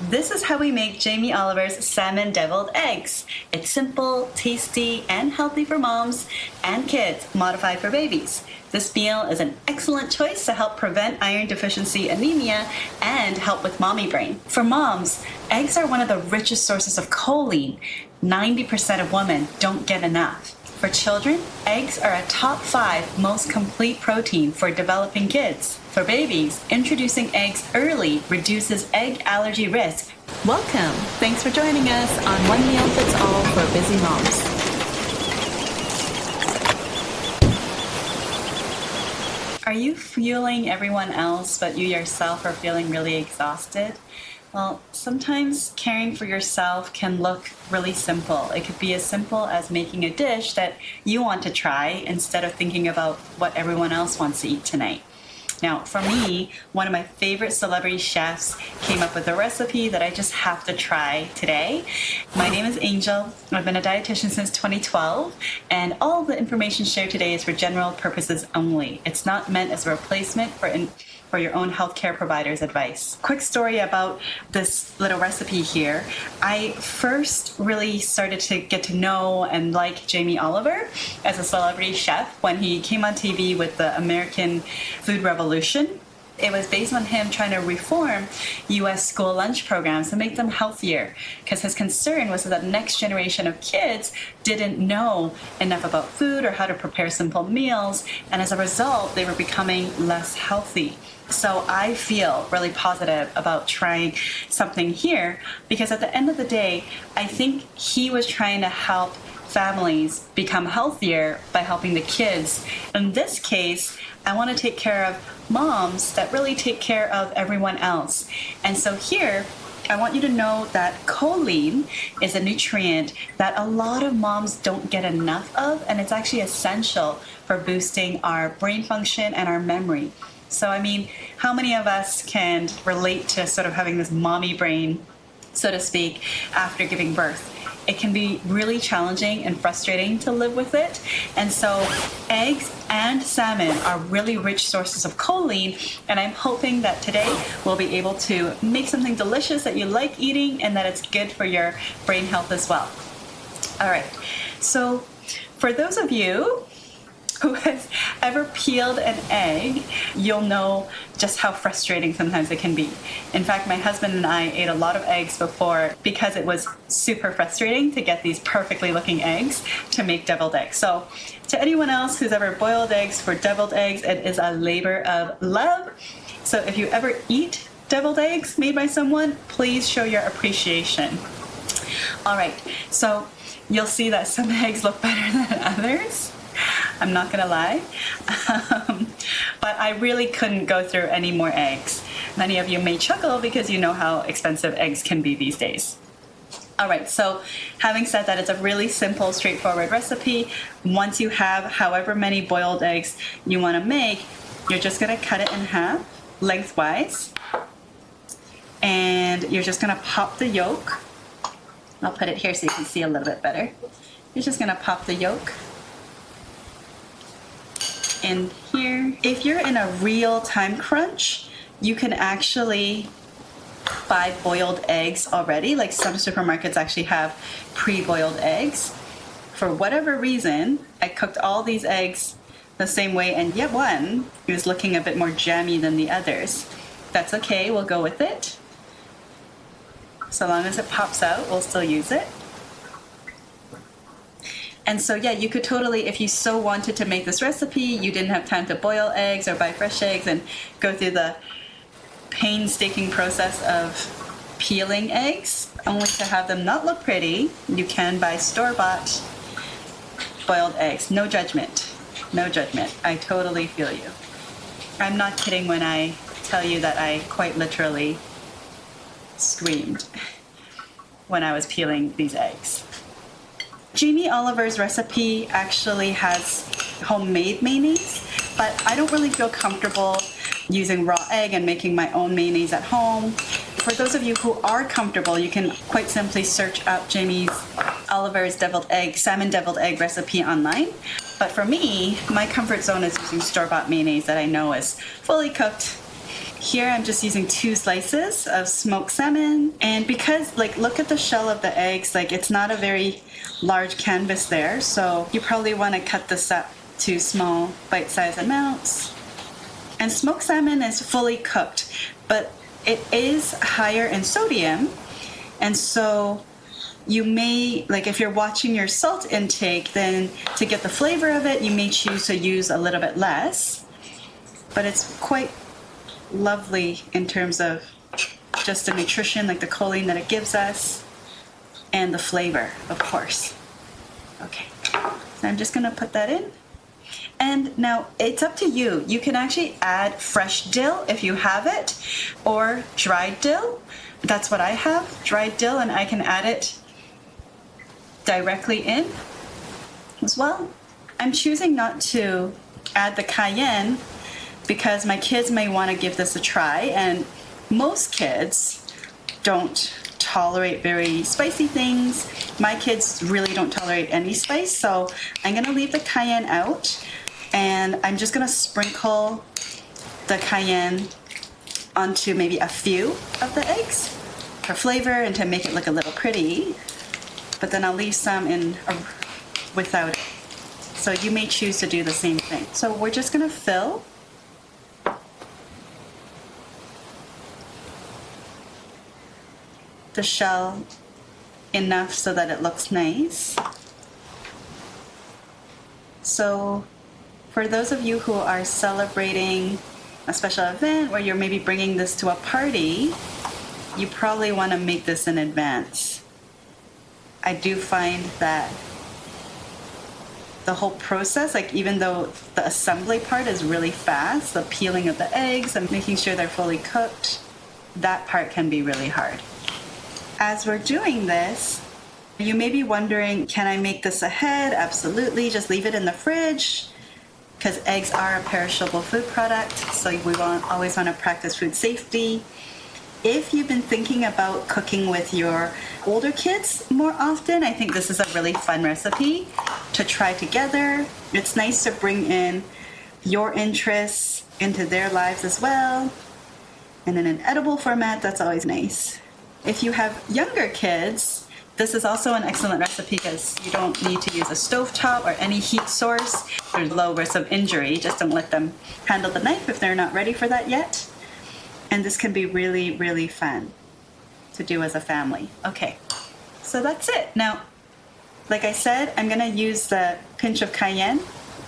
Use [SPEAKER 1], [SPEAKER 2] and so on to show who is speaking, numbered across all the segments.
[SPEAKER 1] This is how we make Jamie Oliver's salmon deviled eggs. It's simple, tasty, and healthy for moms and kids, modified for babies. This meal is an excellent choice to help prevent iron deficiency anemia and help with mommy brain. For moms, eggs are one of the richest sources of choline. 90% of women don't get enough. For children, eggs are a top 5 most complete protein for developing kids. For babies, introducing eggs early reduces egg allergy risk. Welcome! Thanks for joining us on One Meal Fits All for Busy Moms. Are you fueling everyone else but you yourself are feeling really exhausted? Well, sometimes caring for yourself can look really simple. It could be as simple as making a dish that you want to try instead of thinking about what everyone else wants to eat tonight. Now, for me, one of my favorite celebrity chefs came up with a recipe that I just have to try today. My name is Angel. I've been a dietitian since 2012, and all the information shared today is for general purposes only. It's not meant as a replacement for your own healthcare provider's advice. Quick story about this little recipe here. I first really started to get to know and like Jamie Oliver as a celebrity chef when he came on TV with the American Food Revolution. It was based on him trying to reform U.S. school lunch programs to make them healthier, because his concern was that the next generation of kids didn't know enough about food or how to prepare simple meals, and as a result, they were becoming less healthy. So I feel really positive about trying something here, because at the end of the day, I think he was trying to help families become healthier by helping the kids. In this case, I want to take care of moms that really take care of everyone else. And so here, I want you to know that choline is a nutrient that a lot of moms don't get enough of, and it's actually essential for boosting our brain function and our memory. So, I mean, how many of us can relate to sort of having this mommy brain, so to speak, after giving birth? It can be really challenging and frustrating to live with it. And so eggs and salmon are really rich sources of choline, and I'm hoping that today we'll be able to make something delicious that you like eating and that it's good for your brain health as well. All right, so for those of you who has ever peeled an egg, you'll know just how frustrating sometimes it can be. In fact, my husband and I ate a lot of eggs before because it was super frustrating to get these perfectly looking eggs to make deviled eggs. So to anyone else who's ever boiled eggs for deviled eggs, it is a labor of love. So if you ever eat deviled eggs made by someone, please show your appreciation. All right, so you'll see that some eggs look better than others. I'm not gonna lie, but I really couldn't go through any more eggs. Many of you may chuckle because you know how expensive eggs can be these days. All right, so having said that, it's a really simple, straightforward recipe. Once you have however many boiled eggs you wanna make, you're just gonna cut it in half lengthwise, and you're just gonna pop the yolk. I'll put it here so you can see a little bit better. You're just gonna pop the yolk in here. If you're in a real time crunch, you can actually buy boiled eggs already. Like some supermarkets actually have pre-boiled eggs. For whatever reason, I cooked all these eggs the same way, and yet one is looking a bit more jammy than the others. That's okay, we'll go with it. So long as it pops out, we'll still use it. And so, yeah, you could totally, if you so wanted to make this recipe, you didn't have time to boil eggs or buy fresh eggs and go through the painstaking process of peeling eggs, only to have them not look pretty, you can buy store-bought boiled eggs. No judgment. No judgment. I totally feel you. I'm not kidding when I tell you that I quite literally screamed when I was peeling these eggs. Jamie Oliver's recipe actually has homemade mayonnaise, but I don't really feel comfortable using raw egg and making my own mayonnaise at home. For those of you who are comfortable, you can quite simply search up Jamie Oliver's salmon deviled egg recipe online. But for me, my comfort zone is using store-bought mayonnaise that I know is fully cooked, Here I'm just using 2 slices of smoked salmon. And because, like, look at the shell of the eggs, like it's not a very large canvas there. So you probably want to cut this up to small bite-sized amounts. And smoked salmon is fully cooked, but it is higher in sodium. And so you may, like if you're watching your salt intake, then to get the flavor of it, you may choose to use a little bit less. But it's quite lovely in terms of just the nutrition, like the choline that it gives us, and the flavor, of course. Okay, so I'm just gonna put that in. And now it's up to you. You can actually add fresh dill if you have it, or dried dill. That's what I have, dried dill, and I can add it directly in as well. I'm choosing not to add the cayenne because my kids may want to give this a try, and most kids don't tolerate very spicy things. My kids really don't tolerate any spice, so I'm going to leave the cayenne out, and I'm just going to sprinkle the cayenne onto maybe a few of the eggs for flavor and to make it look a little pretty, but then I'll leave some in without it. So you may choose to do the same thing. So we're just going to fill the shell enough so that it looks nice. So for those of you who are celebrating a special event where you're maybe bringing this to a party, you probably want to make this in advance. I do find that the whole process, like even though the assembly part is really fast, the peeling of the eggs and making sure they're fully cooked, that part can be really hard. As we're doing this, you may be wondering, can I make this ahead? Absolutely, just leave it in the fridge, because eggs are a perishable food product, so we always want to practice food safety. If you've been thinking about cooking with your older kids more often, I think this is a really fun recipe to try together. It's nice to bring in your interests into their lives as well. And in an edible format, that's always nice. If you have younger kids, this is also an excellent recipe because you don't need to use a stovetop or any heat source. There's low risk of injury. Just don't let them handle the knife if they're not ready for that yet. And this can be really, really fun to do as a family. Okay, so that's it. Now, like I said, I'm gonna use the pinch of cayenne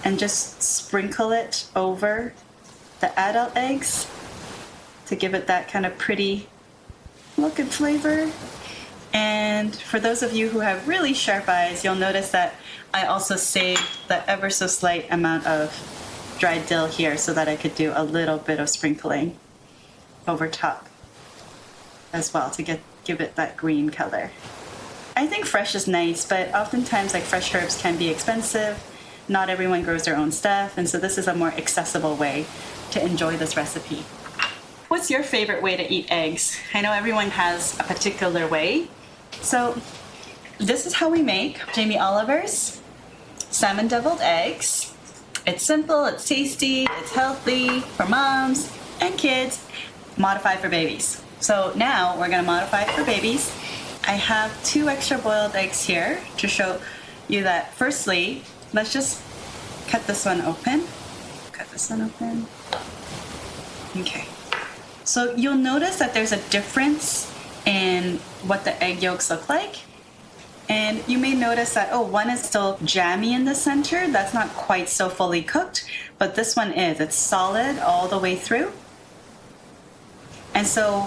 [SPEAKER 1] and just sprinkle it over the adult eggs to give it that kind of pretty look and flavor. And for those of you who have really sharp eyes, you'll notice that I also saved the ever so slight amount of dried dill here so that I could do a little bit of sprinkling over top as well to give it that green color. I think fresh is nice, but oftentimes like fresh herbs can be expensive. Not everyone grows their own stuff, and so this is a more accessible way to enjoy this recipe. What's your favorite way to eat eggs? I know everyone has a particular way. So this is how we make Jamie Oliver's salmon deviled eggs. It's simple, it's tasty, it's healthy for moms and kids, modified for babies. So now we're gonna modify it for babies. I have 2 extra boiled eggs here to show you that. Firstly, let's just cut this one open. Cut this one open. Okay. So you'll notice that there's a difference in what the egg yolks look like. And you may notice that, oh, one is still jammy in the center. That's not quite so fully cooked, but this one is. It's solid all the way through. And so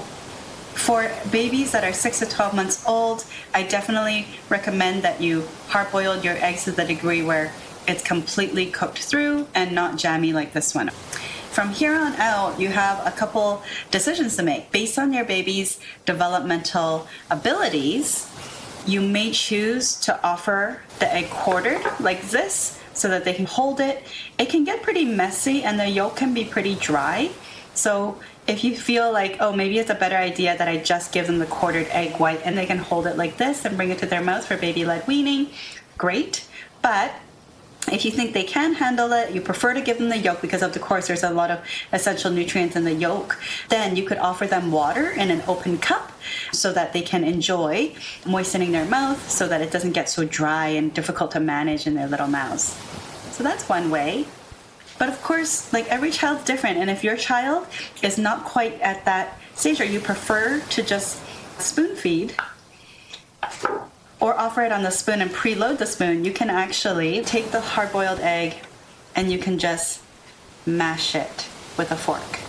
[SPEAKER 1] for babies that are 6 to 12 months old, I definitely recommend that you hard-boil your eggs to the degree where it's completely cooked through and not jammy like this one. From here on out, you have a couple decisions to make. Based on your baby's developmental abilities, you may choose to offer the egg quartered like this so that they can hold it. It can get pretty messy and the yolk can be pretty dry. So if you feel like, oh, maybe it's a better idea that I just give them the quartered egg white and they can hold it like this and bring it to their mouth for baby-led weaning, great. But If you think they can handle it, you prefer to give them the yolk because of course there's a lot of essential nutrients in the yolk, then you could offer them water in an open cup so that they can enjoy moistening their mouth so that it doesn't get so dry and difficult to manage in their little mouths. So that's one way. But of course, like every child's different, and if your child is not quite at that stage or you prefer to just spoon feed, or offer it on the spoon and preload the spoon, you can actually take the hard-boiled egg and you can just mash it with a fork.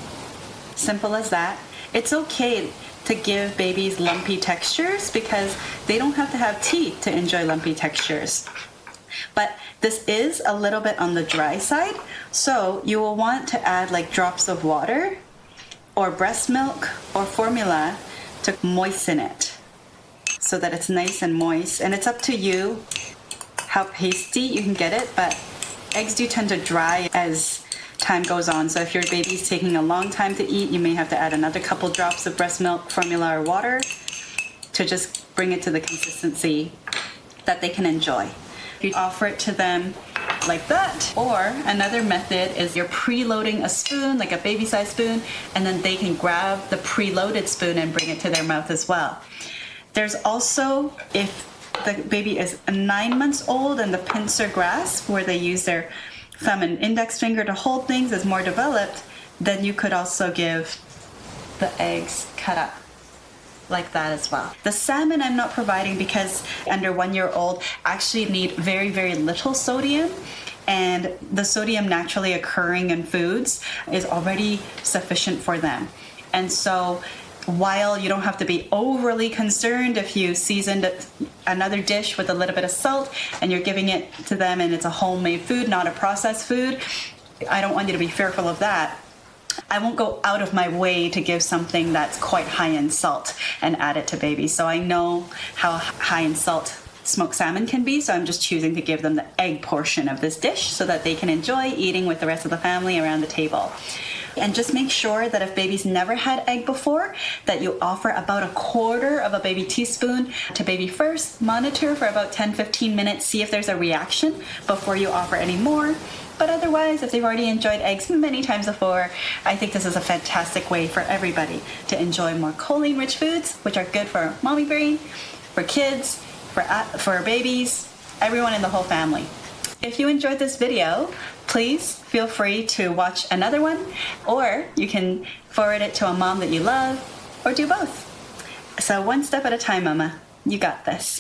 [SPEAKER 1] Simple as that. It's okay to give babies lumpy textures because they don't have to have teeth to enjoy lumpy textures. But this is a little bit on the dry side, so you will want to add like drops of water or breast milk or formula to moisten it, so that it's nice and moist. And it's up to you how pasty you can get it, but eggs do tend to dry as time goes on. So if your baby's taking a long time to eat, you may have to add another couple drops of breast milk, formula, or water to just bring it to the consistency that they can enjoy. You offer it to them like that, or another method is you're preloading a spoon, like a baby-sized spoon, and then they can grab the preloaded spoon and bring it to their mouth as well. There's also, if the baby is 9 months old and the pincer grasp, where they use their thumb and index finger to hold things, is more developed, then you could also give the eggs cut up like that as well. The salmon I'm not providing because under 1 year old actually need very, very little sodium, and the sodium naturally occurring in foods is already sufficient for them. And so while you don't have to be overly concerned if you seasoned another dish with a little bit of salt and you're giving it to them and it's a homemade food, not a processed food, I don't want you to be fearful of that. I won't go out of my way to give something that's quite high in salt and add it to babies. So I know how high in salt smoked salmon can be, so I'm just choosing to give them the egg portion of this dish so that they can enjoy eating with the rest of the family around the table. And just make sure that if baby's never had egg before, that you offer about 1/4 of a baby teaspoon to baby first, monitor for about 10-15 minutes, see if there's a reaction before you offer any more. But otherwise, if they've already enjoyed eggs many times before, I think this is a fantastic way for everybody to enjoy more choline-rich foods, which are good for mommy brain, for kids, for babies, everyone in the whole family. If you enjoyed this video, please feel free to watch another one, or you can forward it to a mom that you love, or do both. So one step at a time, Mama. You got this.